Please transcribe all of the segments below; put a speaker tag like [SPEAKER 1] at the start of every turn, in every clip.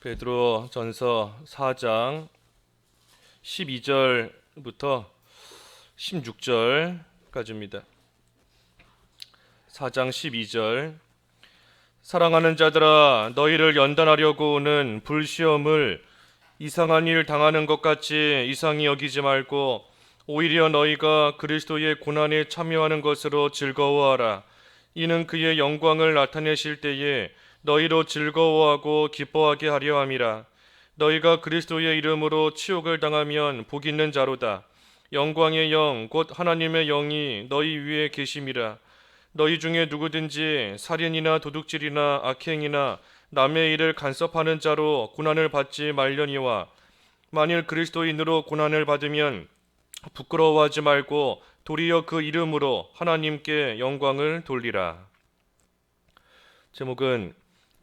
[SPEAKER 1] 베드로 전서 4장 12절부터 16절까지입니다. 4장 12절. 사랑하는 자들아, 너희를 연단하려고 오는 불시험을 이상한 일 당하는 것 같이 이상히 여기지 말고 오히려 너희가 그리스도의 고난에 참여하는 것으로 즐거워하라. 이는 그의 영광을 나타내실 때에 너희로 즐거워하고 기뻐하게 하려 함이라. 너희가 그리스도의 이름으로 치욕을 당하면 복 있는 자로다. 영광의 영 곧 하나님의 영이 너희 위에 계심이라. 너희 중에 누구든지 살인이나 도둑질이나 악행이나 남의 일을 간섭하는 자로 고난을 받지 말려니와, 만일 그리스도인으로 고난을 받으면 부끄러워하지 말고 도리어 그 이름으로 하나님께 영광을 돌리라. 제목은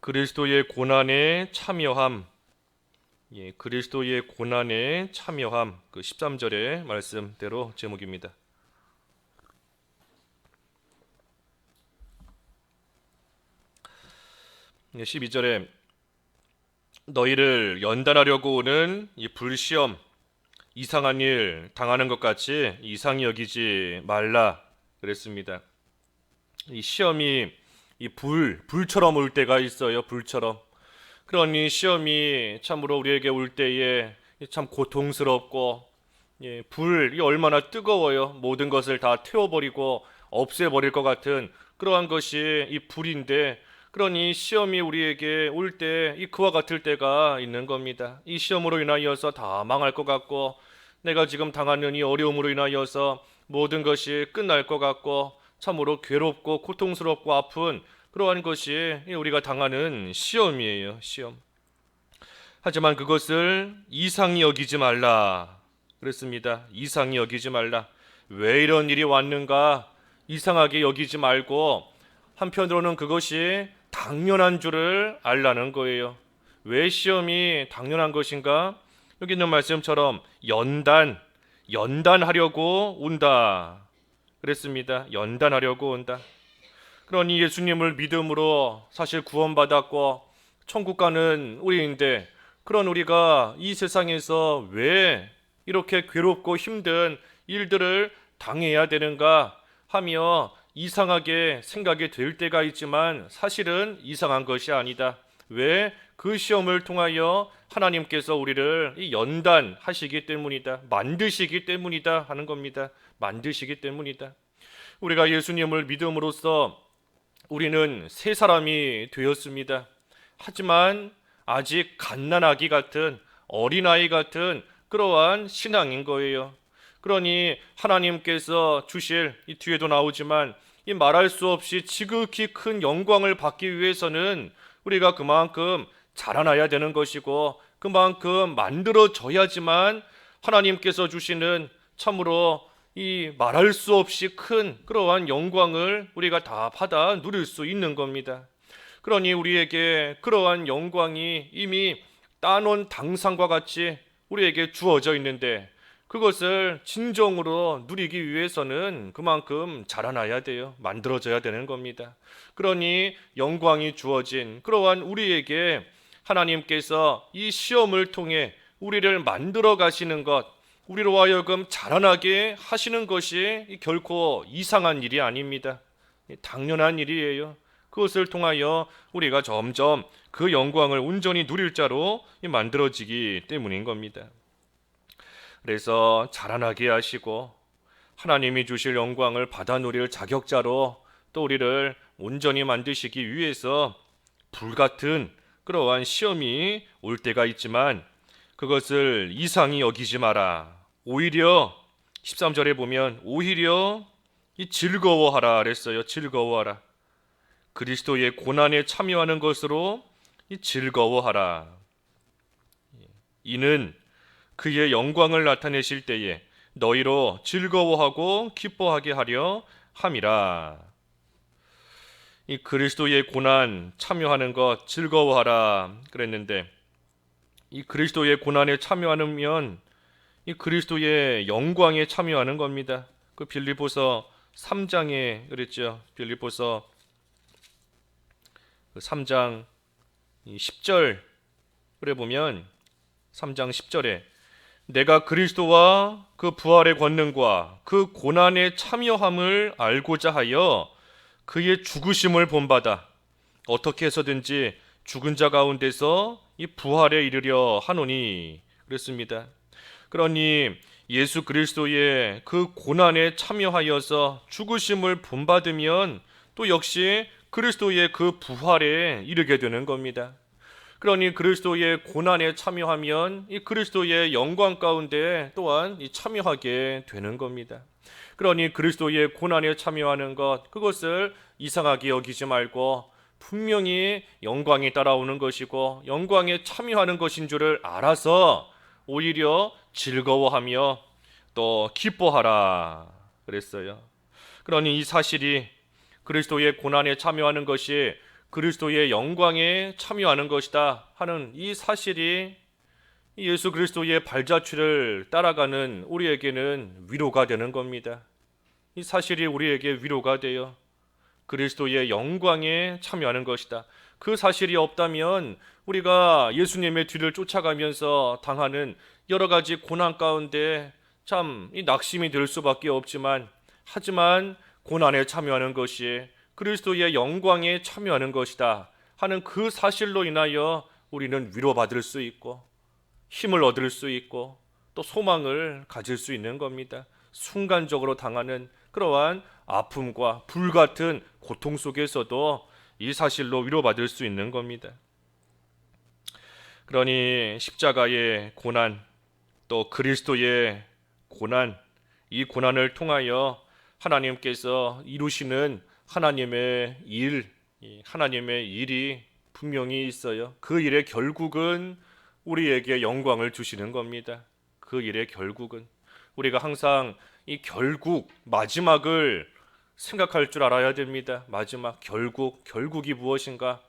[SPEAKER 1] 그리스도의 고난에 참여함. 그리스도의 고난에 참여함. 그 13절의 말씀대로 제목입니다. 12절에 너희를 연단하려고 오는 이 불시험, 이상한 일 당하는 것 같이 이상히 여기지 말라 그랬습니다. 이 시험이 이 불처럼 올 때가 있어요. 불처럼. 그러니 시험이 참으로 우리에게 올 때에 참 고통스럽고, 불이 얼마나 뜨거워요. 모든 것을 다 태워버리고 없애버릴 것 같은 그러한 것이 이 불인데, 그러니 시험이 우리에게 올 때 그와 같을 때가 있는 겁니다. 이 시험으로 인하여서 다 망할 것 같고, 내가 지금 당하는 이 어려움으로 인하여서 모든 것이 끝날 것 같고, 참으로 괴롭고 고통스럽고 아픈 그러한 것이 우리가 당하는 시험이에요. 시험. 하지만 그것을 이상히 여기지 말라 그랬습니다. 이상히 여기지 말라. 왜 이런 일이 왔는가 이상하게 여기지 말고, 한편으로는 그것이 당연한 줄을 알라는 거예요. 왜 시험이 당연한 것인가? 여기 있는 말씀처럼 연단하려고 온다 그랬습니다. 연단하려고 온다. 그러니 예수님을 믿음으로 사실 구원받았고 천국 가는 우리인데, 그런 우리가 이 세상에서 왜 이렇게 괴롭고 힘든 일들을 당해야 되는가 하며 이상하게 생각이 될 때가 있지만, 사실은 이상한 것이 아니다. 왜? 그 시험을 통하여 하나님께서 우리를 연단하시기 때문이다. 만드시기 때문이다 하는 겁니다. 만드시기 때문이다. 우리가 예수님을 믿음으로써 우리는 새 사람이 되었습니다. 하지만 아직 갓난아기 같은, 어린아이 같은 그러한 신앙인 거예요. 그러니 하나님께서 주실, 이 뒤에도 나오지만 이 말할 수 없이 지극히 큰 영광을 받기 위해서는 우리가 그만큼 자라나야 되는 것이고, 그만큼 만들어져야지만 하나님께서 주시는 참으로 이 말할 수 없이 큰 그러한 영광을 우리가 다 받아 누릴 수 있는 겁니다. 그러니 우리에게 그러한 영광이 이미 따놓은 당상과 같이 우리에게 주어져 있는데, 그것을 진정으로 누리기 위해서는 그만큼 자라나야 돼요. 만들어져야 되는 겁니다. 그러니 영광이 주어진 그러한 우리에게 하나님께서 이 시험을 통해 우리를 만들어 가시는 것, 우리로 하여금 자라나게 하시는 것이 결코 이상한 일이 아닙니다. 당연한 일이에요. 그것을 통하여 우리가 점점 그 영광을 온전히 누릴 자로 만들어지기 때문인 겁니다. 그래서 자라나게 하시고 하나님이 주실 영광을 받아 누릴 자격자로 또 우리를 온전히 만드시기 위해서 불같은 그러한 시험이 올 때가 있지만, 그것을 이상히 여기지 마라. 오히려 13절에 보면 오히려 즐거워하라 그랬어요. 즐거워하라. 그리스도의 고난에 참여하는 것으로 즐거워하라. 이는 그의 영광을 나타내실 때에 너희로 즐거워하고 기뻐하게 하려 함이라. 이 그리스도의 고난 참여하는 것 즐거워하라 그랬는데, 이 그리스도의 고난에 참여하면 이 그리스도의 영광에 참여하는 겁니다. 그 빌립보서 3장에 그랬죠. 빌립보서 3장 10절 그래 보면 3장 10절에 내가 그리스도와 그 부활의 권능과 그 고난의 참여함을 알고자 하여 그의 죽으심을 본받아 어떻게 해서든지 죽은 자 가운데서 이 부활에 이르려 하노니 그랬습니다. 그러니 예수 그리스도의 그 고난에 참여하여서 죽으심을 본받으면 또 역시 그리스도의 그 부활에 이르게 되는 겁니다. 그러니 그리스도의 고난에 참여하면 이 그리스도의 영광 가운데 또한 참여하게 되는 겁니다. 그러니 그리스도의 고난에 참여하는 것, 그것을 이상하게 여기지 말고 분명히 영광이 따라오는 것이고 영광에 참여하는 것인 줄을 알아서 오히려 즐거워하며 또 기뻐하라 그랬어요. 그러니 이 사실이 그리스도의 고난에 참여하는 것이 그리스도의 영광에 참여하는 것이다 하는 이 사실이 예수 그리스도의 발자취를 따라가는 우리에게는 위로가 되는 겁니다. 이 사실이 우리에게 위로가 되어 그리스도의 영광에 참여하는 것이다. 그 사실이 없다면 우리가 예수님의 뒤를 쫓아가면서 당하는 여러 가지 고난 가운데 참 낙심이 될 수밖에 없지만, 하지만 고난에 참여하는 것이 그리스도의 영광에 참여하는 것이다 하는 그 사실로 인하여 우리는 위로받을 수 있고 힘을 얻을 수 있고 또 소망을 가질 수 있는 겁니다. 순간적으로 당하는 그러한 아픔과 불같은 고통 속에서도 이 사실로 위로받을 수 있는 겁니다. 그러니 십자가의 고난, 또 그리스도의 고난, 이 고난을 통하여 하나님께서 이루시는 하나님의 일이 분명히 있어요. 그 일의 결국은 우리에게 영광을 주시는 겁니다. 그 일의 결국은 우리가 항상 이 결국, 마지막을 생각할 줄 알아야 됩니다. 마지막, 결국이 무엇인가?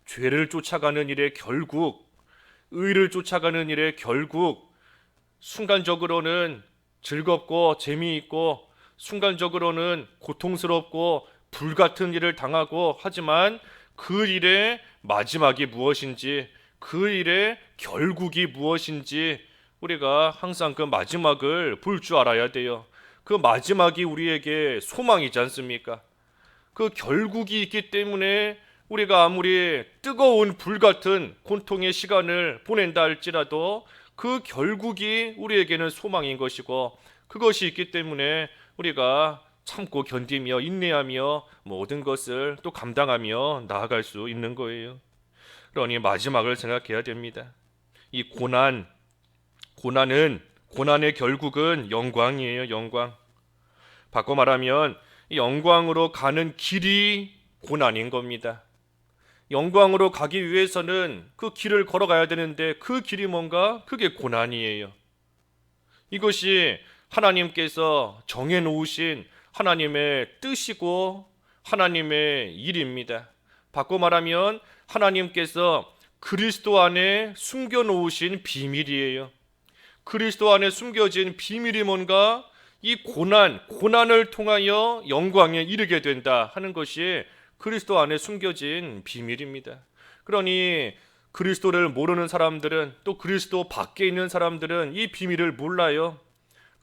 [SPEAKER 1] 죄를 쫓아가는 일의 결국, 의를 쫓아가는 일의 결국, 순간적으로는 즐겁고 재미있고 순간적으로는 고통스럽고 불같은 일을 당하고, 하지만 그 일의 마지막이 무엇인지, 그 일의 결국이 무엇인지 우리가 항상 그 마지막을 볼 줄 알아야 돼요. 그 마지막이 우리에게 소망이지 않습니까? 그 결국이 있기 때문에 우리가 아무리 뜨거운 불같은 고통의 시간을 보낸다 할지라도 그 결국이 우리에게는 소망인 것이고, 그것이 있기 때문에 우리가 참고 견디며 인내하며 모든 것을 또 감당하며 나아갈 수 있는 거예요. 그러니 마지막을 생각해야 됩니다. 이 고난의 결국은 영광이에요. 영광. 바꿔 말하면 이 영광으로 가는 길이 고난인 겁니다. 영광으로 가기 위해서는 그 길을 걸어가야 되는데 그 길이 뭔가? 그게 고난이에요. 이것이 하나님께서 정해놓으신 하나님의 뜻이고 하나님의 일입니다. 바꿔 말하면 하나님께서 그리스도 안에 숨겨놓으신 비밀이에요. 그리스도 안에 숨겨진 비밀이 뭔가? 이 고난을 통하여 영광에 이르게 된다 하는 것이 그리스도 안에 숨겨진 비밀입니다. 그러니 그리스도를 모르는 사람들은, 또 그리스도 밖에 있는 사람들은 이 비밀을 몰라요.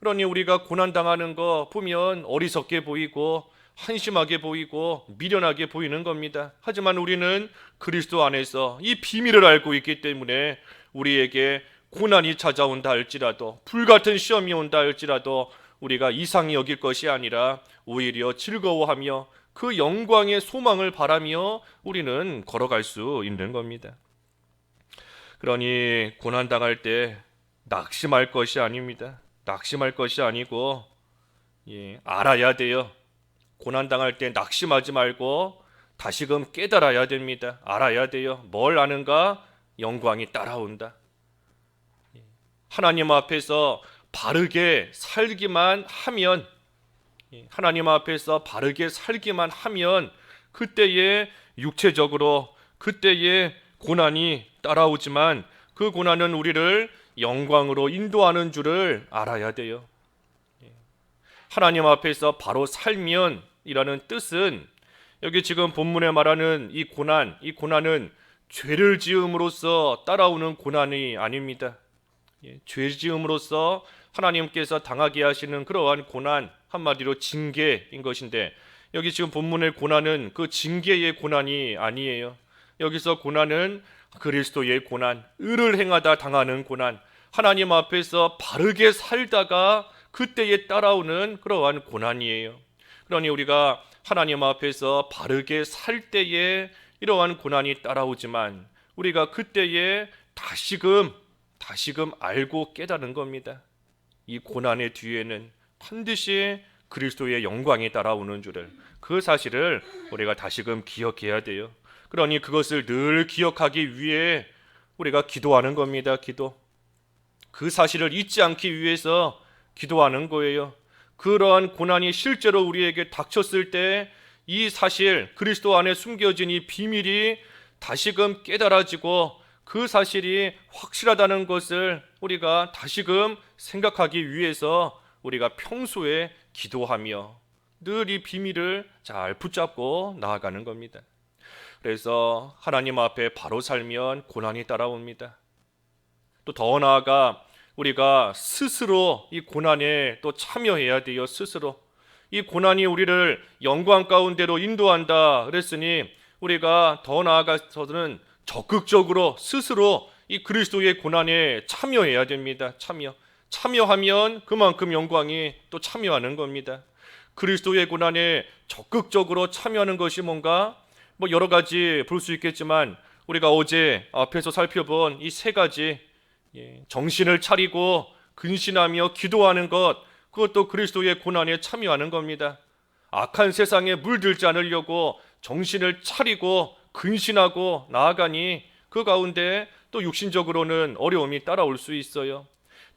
[SPEAKER 1] 그러니 우리가 고난당하는 거 보면 어리석게 보이고 한심하게 보이고 미련하게 보이는 겁니다. 하지만 우리는 그리스도 안에서 이 비밀을 알고 있기 때문에 우리에게 고난이 찾아온다 할지라도, 불같은 시험이 온다 할지라도 우리가 이상히 여길 것이 아니라 오히려 즐거워하며 그 영광의 소망을 바라며 우리는 걸어갈 수 있는 겁니다. 그러니 고난당할 때 낙심할 것이 아닙니다. 낙심할 것이 아니고 알아야 돼요. 고난당할 때 낙심하지 말고 다시금 깨달아야 됩니다. 알아야 돼요. 뭘 아는가? 영광이 따라온다. 하나님 앞에서 바르게 살기만 하면, 하나님 앞에서 바르게 살기만 하면 그때에 육체적으로 그때에 고난이 따라오지만 그 고난은 우리를 영광으로 인도하는 줄을 알아야 돼요. 하나님 앞에서 바로 살면 이라는 뜻은 여기 지금 본문에 말하는 이 고난은 죄를 지음으로써 따라오는 고난이 아닙니다. 죄 지음으로써 하나님께서 당하게 하시는 그러한 고난, 한마디로 징계인 것인데, 여기 지금 본문의 고난은 그 징계의 고난이 아니에요. 여기서 고난은 그리스도의 고난, 의를 행하다 당하는 고난, 하나님 앞에서 바르게 살다가 그때에 따라오는 그러한 고난이에요. 그러니 우리가 하나님 앞에서 바르게 살 때에 이러한 고난이 따라오지만, 우리가 그때에 다시금 알고 깨닫는 겁니다. 이 고난의 뒤에는 반드시 그리스도의 영광이 따라오는 줄을, 그 사실을 우리가 다시금 기억해야 돼요. 그러니 그것을 늘 기억하기 위해 우리가 기도하는 겁니다. 기도. 그 사실을 잊지 않기 위해서 기도하는 거예요. 그러한 고난이 실제로 우리에게 닥쳤을 때 이 사실, 그리스도 안에 숨겨진 이 비밀이 다시금 깨달아지고 그 사실이 확실하다는 것을 우리가 다시금 생각하기 위해서 우리가 평소에 기도하며 늘 이 비밀을 잘 붙잡고 나아가는 겁니다. 그래서 하나님 앞에 바로 살면 고난이 따라옵니다. 또 더 나아가 우리가 스스로 이 고난에 또 참여해야 돼요. 스스로 이 고난이 우리를 영광 가운데로 인도한다 그랬으니, 우리가 더 나아가서는 적극적으로 스스로 이 그리스도의 고난에 참여해야 됩니다. 참여하면 그만큼 영광이 또 참여하는 겁니다. 그리스도의 고난에 적극적으로 참여하는 것이 뭔가, 여러 가지 볼 수 있겠지만, 우리가 어제 앞에서 살펴본 이 세 가지, 정신을 차리고 근신하며 기도하는 것, 그것도 그리스도의 고난에 참여하는 겁니다. 악한 세상에 물들지 않으려고 정신을 차리고 근신하고 나아가니 그 가운데 또 육신적으로는 어려움이 따라올 수 있어요.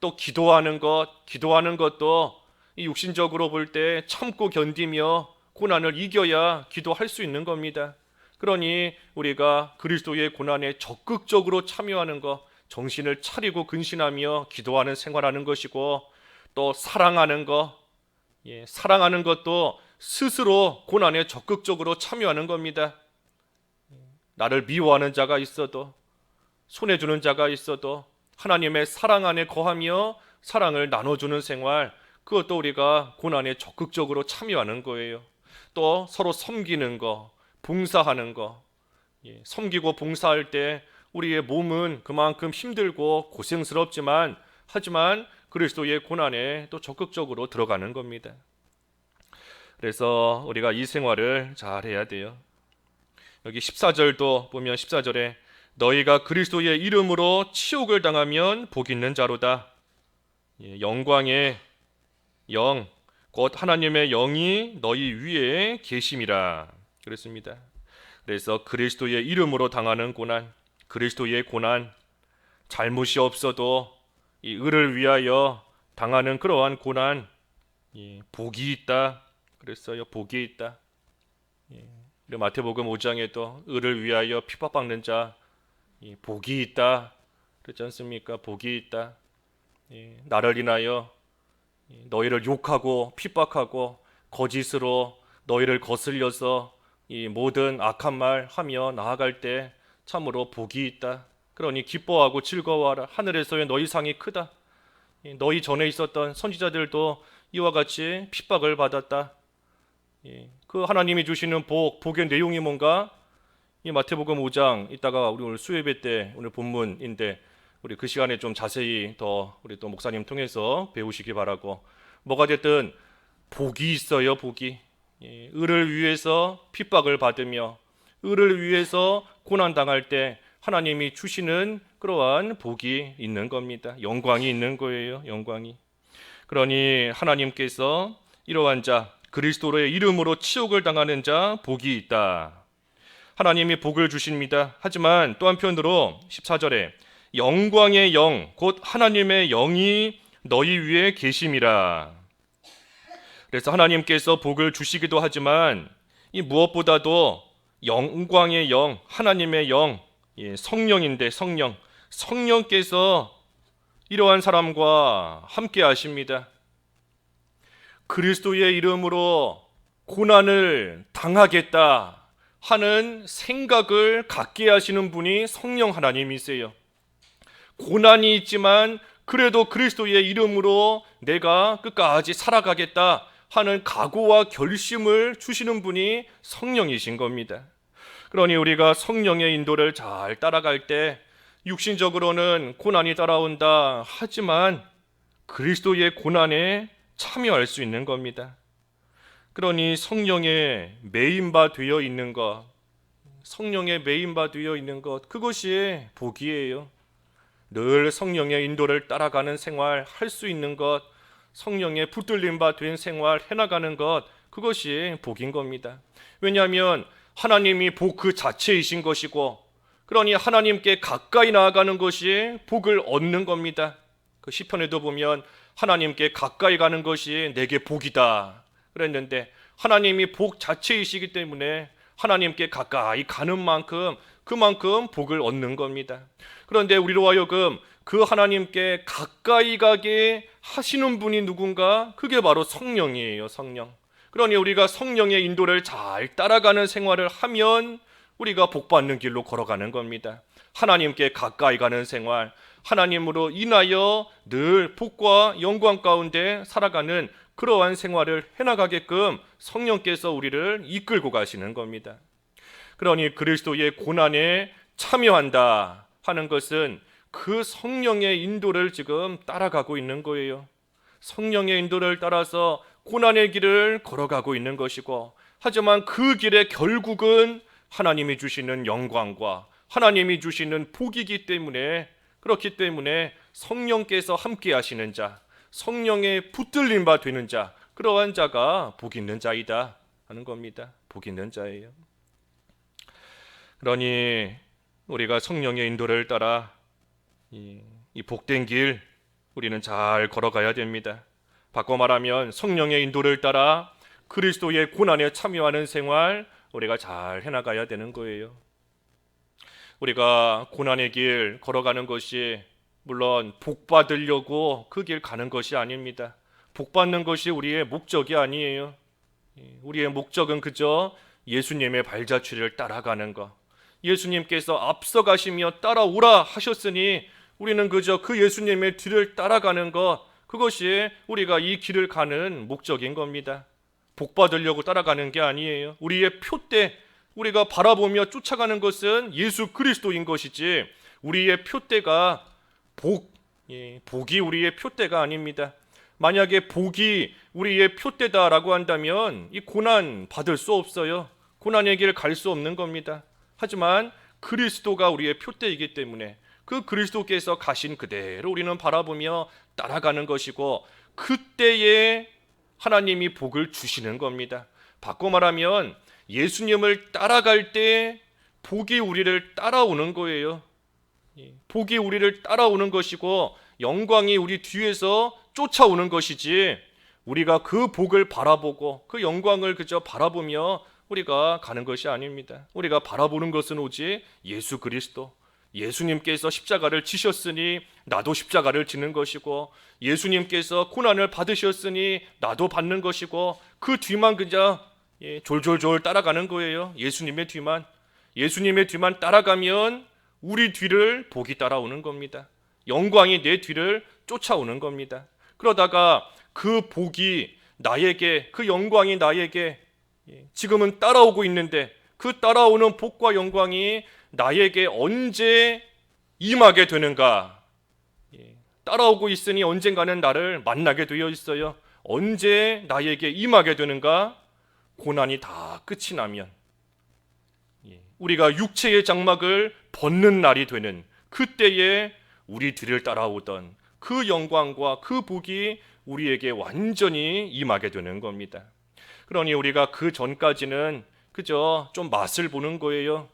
[SPEAKER 1] 또 기도하는 것도 이 육신적으로 볼 때 참고 견디며 고난을 이겨야 기도할 수 있는 겁니다. 그러니 우리가 그리스도의 고난에 적극적으로 참여하는 것, 정신을 차리고 근신하며 기도하는 생활하는 것이고, 또 사랑하는 것도 스스로 고난에 적극적으로 참여하는 겁니다. 나를 미워하는 자가 있어도, 손해주는 자가 있어도 하나님의 사랑 안에 거하며 사랑을 나눠주는 생활, 그것도 우리가 고난에 적극적으로 참여하는 거예요. 또 서로 섬기는 거, 봉사하는 거, 섬기고 봉사할 때 우리의 몸은 그만큼 힘들고 고생스럽지만, 하지만 그리스도의 고난에 또 적극적으로 들어가는 겁니다. 그래서 우리가 이 생활을 잘 해야 돼요. 여기 14절도 보면 14절에 너희가 그리스도의 이름으로 치욕을 당하면 복 있는 자로다. 영광의 영, 곧 하나님의 영이 너희 위에 계심이라 그랬습니다. 그래서 그리스도의 이름으로 당하는 고난, 그리스도의 고난, 잘못이 없어도 이 의를 위하여 당하는 그러한 고난, 복이 있다 그랬어요. 복이 있다. 마태복음 5장에도 의를 위하여 핍박받는 자, 복이 있다 그랬지 않습니까? 복이 있다. 나를 인하여 너희를 욕하고 핍박하고 거짓으로 너희를 거슬려서 이 모든 악한 말 하며 나아갈 때 참으로 복이 있다. 그러니 기뻐하고 즐거워하라. 하늘에서의 너희 상이 크다. 너희 전에 있었던 선지자들도 이와 같이 핍박을 받았다. 그 하나님이 주시는 복의 내용이 뭔가, 이 마태복음 5장, 이따가 우리 오늘 수요예배 때 오늘 본문인데 우리 그 시간에 좀 자세히 더 우리 또 목사님 통해서 배우시기 바라고, 뭐가 됐든 복이 있어요. 복이. 의를 위해서 핍박을 받으며 의를 위해서 고난당할 때 하나님이 주시는 그러한 복이 있는 겁니다. 영광이 있는 거예요. 영광이. 그러니 하나님께서 이러한 자, 그리스도의 이름으로 치욕을 당하는 자 복이 있다. 하나님이 복을 주십니다. 하지만 또 한편으로 14절에 영광의 영, 곧 하나님의 영이 너희 위에 계심이라. 그래서 하나님께서 복을 주시기도 하지만 이 무엇보다도 영광의 영, 하나님의 영, 성령인데 성령께서 이러한 사람과 함께 하십니다. 그리스도의 이름으로 고난을 당하겠다 하는 생각을 갖게 하시는 분이 성령 하나님이세요. 고난이 있지만 그래도 그리스도의 이름으로 내가 끝까지 살아가겠다 하는 각오와 결심을 주시는 분이 성령이신 겁니다. 그러니 우리가 성령의 인도를 잘 따라갈 때 육신적으로는 고난이 따라온다 하지만 그리스도의 고난에 참여할 수 있는 겁니다. 그러니 성령의 메인바 되어 있는 것, 성령의 메인바 되어 있는 것, 그것이 복이에요. 늘 성령의 인도를 따라가는 생활 할 수 있는 것, 성령의 붙들림 바 된 생활 해나가는 것, 그것이 복인 겁니다. 왜냐하면 하나님이 복 그 자체이신 것이고, 그러니 하나님께 가까이 나아가는 것이 복을 얻는 겁니다. 그 시편에도 보면 하나님께 가까이 가는 것이 내게 복이다 그랬는데, 하나님이 복 자체이시기 때문에 하나님께 가까이 가는 만큼 그만큼 복을 얻는 겁니다. 그런데 우리로 하여금 그 하나님께 가까이 가게 하시는 분이 누군가? 그게 바로 성령이에요. 성령. 그러니 우리가 성령의 인도를 잘 따라가는 생활을 하면 우리가 복받는 길로 걸어가는 겁니다. 하나님께 가까이 가는 생활, 하나님으로 인하여 늘 복과 영광 가운데 살아가는 그러한 생활을 해나가게끔 성령께서 우리를 이끌고 가시는 겁니다. 그러니 그리스도의 고난에 참여한다 하는 것은 그 성령의 인도를 지금 따라가고 있는 거예요. 성령의 인도를 따라서 고난의 길을 걸어가고 있는 것이고, 하지만 그 길의 결국은 하나님이 주시는 영광과 하나님이 주시는 복이기 때문에, 그렇기 때문에 성령께서 함께 하시는 자, 성령의 붙들림 바 되는 자, 그러한 자가 복 있는 자이다 하는 겁니다. 복 있는 자예요. 그러니 우리가 성령의 인도를 따라 이 복된 길 우리는 잘 걸어가야 됩니다. 바꿔 말하면 성령의 인도를 따라 그리스도의 고난에 참여하는 생활 우리가 잘 해나가야 되는 거예요. 우리가 고난의 길 걸어가는 것이 물론 복 받으려고 그 길 가는 것이 아닙니다. 복 받는 것이 우리의 목적이 아니에요. 우리의 목적은 그저 예수님의 발자취를 따라가는 것. 예수님께서 앞서가시며 따라오라 하셨으니 우리는 그저 그 예수님의 뒤를 따라가는 것, 그것이 우리가 이 길을 가는 목적인 겁니다. 복 받으려고 따라가는 게 아니에요. 우리의 표대, 우리가 바라보며 쫓아가는 것은 예수 그리스도인 것이지 우리의 표대가 복이 우리의 표대가 아닙니다. 만약에 복이 우리의 표대다라고 한다면 이 고난 받을 수 없어요. 고난의 길 갈 수 없는 겁니다. 하지만 그리스도가 우리의 표대이기 때문에 그 그리스도께서 가신 그대로 우리는 바라보며 따라가는 것이고, 그때에 하나님이 복을 주시는 겁니다. 바꿔 말하면 예수님을 따라갈 때 복이 우리를 따라오는 거예요. 복이 우리를 따라오는 것이고 영광이 우리 뒤에서 쫓아오는 것이지, 우리가 그 복을 바라보고 그 영광을 그저 바라보며 우리가 가는 것이 아닙니다. 우리가 바라보는 것은 오직 예수 그리스도, 예수님께서 십자가를 지셨으니 나도 십자가를 지는 것이고, 예수님께서 고난을 받으셨으니 나도 받는 것이고, 그 뒤만 그저 졸졸졸 따라가는 거예요. 예수님의 뒤만 따라가면 우리 뒤를 복이 따라오는 겁니다. 영광이 내 뒤를 쫓아오는 겁니다. 그러다가 그 복이 나에게, 그 영광이 나에게 지금은 따라오고 있는데, 그 따라오는 복과 영광이 나에게 언제 임하게 되는가? 따라오고 있으니 언젠가는 나를 만나게 되어 있어요. 언제 나에게 임하게 되는가? 고난이 다 끝이 나면, 우리가 육체의 장막을 벗는 날이 되는 그때에 우리 뒤를 따라오던 그 영광과 그 복이 우리에게 완전히 임하게 되는 겁니다. 그러니 우리가 그 전까지는 그저 좀 맛을 보는 거예요.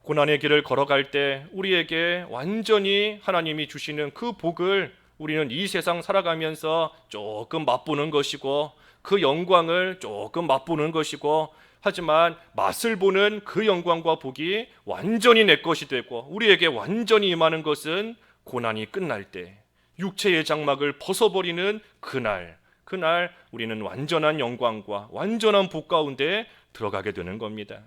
[SPEAKER 1] 고난의 길을 걸어갈 때 우리에게 완전히 하나님이 주시는 그 복을 우리는 이 세상 살아가면서 조금 맛보는 것이고, 그 영광을 조금 맛보는 것이고, 하지만 맛을 보는 그 영광과 복이 완전히 내 것이 되고 우리에게 완전히 임하는 것은 고난이 끝날 때, 육체의 장막을 벗어버리는 그날 우리는 완전한 영광과 완전한 복 가운데 들어가게 되는 겁니다.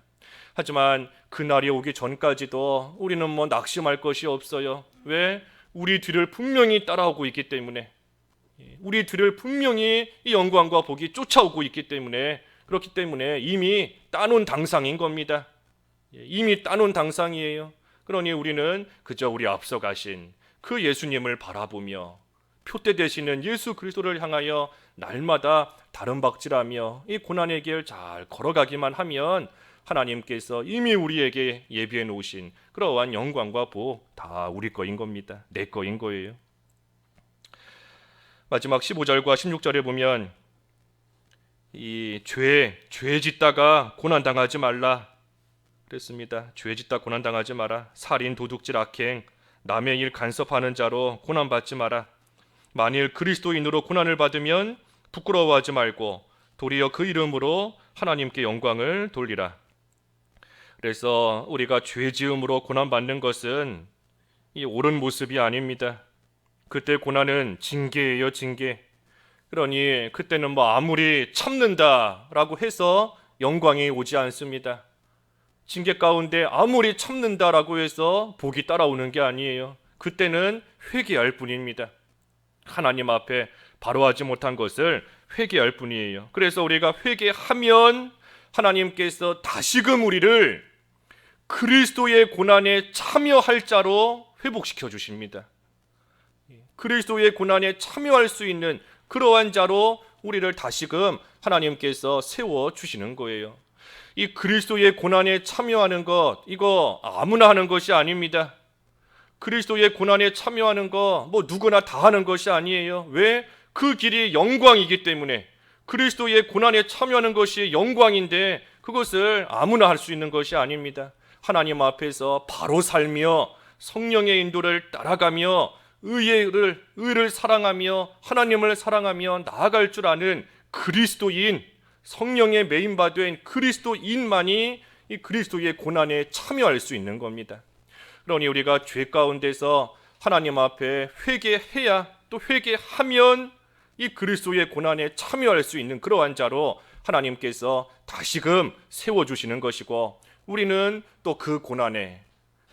[SPEAKER 1] 하지만 그날이 오기 전까지도 우리는 낙심할 것이 없어요. 왜? 우리 뒤를 분명히 따라오고 있기 때문에, 우리 뒤를 분명히 이 영광과 복이 쫓아오고 있기 때문에, 그렇기 때문에 이미 따놓은 당상인 겁니다. 이미 따놓은 당상이에요. 그러니 우리는 그저 우리 앞서 가신 그 예수님을 바라보며 표대 되시는 예수 그리스도를 향하여 날마다 다름박질하며 이 고난의 길 잘 걸어가기만 하면 하나님께서 이미 우리에게 예비해 놓으신 그러한 영광과 복 다 우리 거인 겁니다. 내 거인 거예요. 마지막 15절과 16절에 보면 이 죄 짓다가 고난당하지 말라 그랬습니다. 죄 짓다 고난당하지 마라. 살인, 도둑질, 악행, 남의 일 간섭하는 자로 고난받지 마라. 만일 그리스도인으로 고난을 받으면 부끄러워하지 말고 도리어 그 이름으로 하나님께 영광을 돌리라. 그래서 우리가 죄 지음으로 고난받는 것은 이 옳은 모습이 아닙니다. 그때 고난은 징계예요, 징계. 그러니 그때는 아무리 참는다라고 해서 영광이 오지 않습니다. 징계 가운데 아무리 참는다라고 해서 복이 따라오는 게 아니에요. 그때는 회개할 뿐입니다. 하나님 앞에 바로하지 못한 것을 회개할 뿐이에요. 그래서 우리가 회개하면 하나님께서 다시금 우리를 그리스도의 고난에 참여할 자로 회복시켜 주십니다. 그리스도의 고난에 참여할 수 있는 그러한 자로 우리를 다시금 하나님께서 세워 주시는 거예요. 이 그리스도의 고난에 참여하는 것, 이거 아무나 하는 것이 아닙니다. 그리스도의 고난에 참여하는 거 누구나 다 하는 것이 아니에요. 왜? 그 길이 영광이기 때문에. 그리스도의 고난에 참여하는 것이 영광인데 그것을 아무나 할 수 있는 것이 아닙니다. 하나님 앞에서 바로 살며 성령의 인도를 따라가며 의를 사랑하며 하나님을 사랑하며 나아갈 줄 아는 그리스도인, 성령의 메인바된 그리스도인만이 이 그리스도의 고난에 참여할 수 있는 겁니다. 그러니 우리가 죄 가운데서 하나님 앞에 회개해야, 또 회개하면 이 그리스도의 고난에 참여할 수 있는 그러한 자로 하나님께서 다시금 세워주시는 것이고, 우리는 또 그 고난에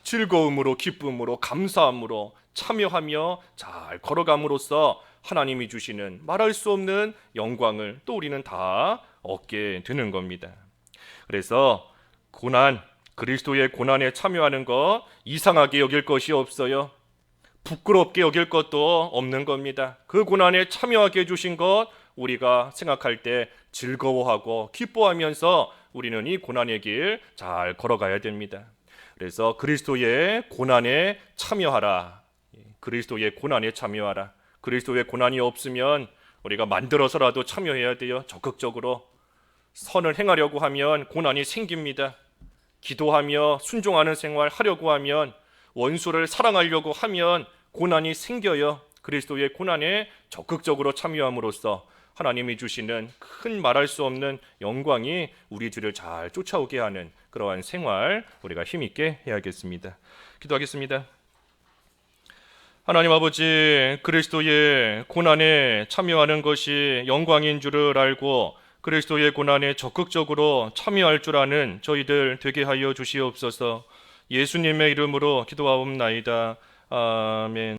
[SPEAKER 1] 즐거움으로, 기쁨으로, 감사함으로 참여하며 잘 걸어감으로써 하나님이 주시는 말할 수 없는 영광을 또 우리는 다 얻게 되는 겁니다. 그래서 그리스도의 고난에 참여하는 것 이상하게 여길 것이 없어요. 부끄럽게 여길 것도 없는 겁니다. 그 고난에 참여하게 해주신 것 우리가 생각할 때 즐거워하고 기뻐하면서 우리는 이 고난의 길 잘 걸어가야 됩니다. 그래서 그리스도의 고난에 참여하라. 그리스도의 고난에 참여하라. 그리스도의 고난이 없으면 우리가 만들어서라도 참여해야 돼요. 적극적으로. 선을 행하려고 하면 고난이 생깁니다. 기도하며 순종하는 생활 하려고 하면, 원수를 사랑하려고 하면 고난이 생겨요. 그리스도의 고난에 적극적으로 참여함으로써 하나님이 주시는 큰 말할 수 없는 영광이 우리 뒤를 잘 쫓아오게 하는 그러한 생활 우리가 힘있게 해야겠습니다. 기도하겠습니다. 하나님 아버지, 그리스도의 고난에 참여하는 것이 영광인 줄을 알고 그리스도의 고난에 적극적으로 참여할 줄 아는 저희들 되게 하여 주시옵소서. 예수님의 이름으로 기도하옵나이다. 아멘.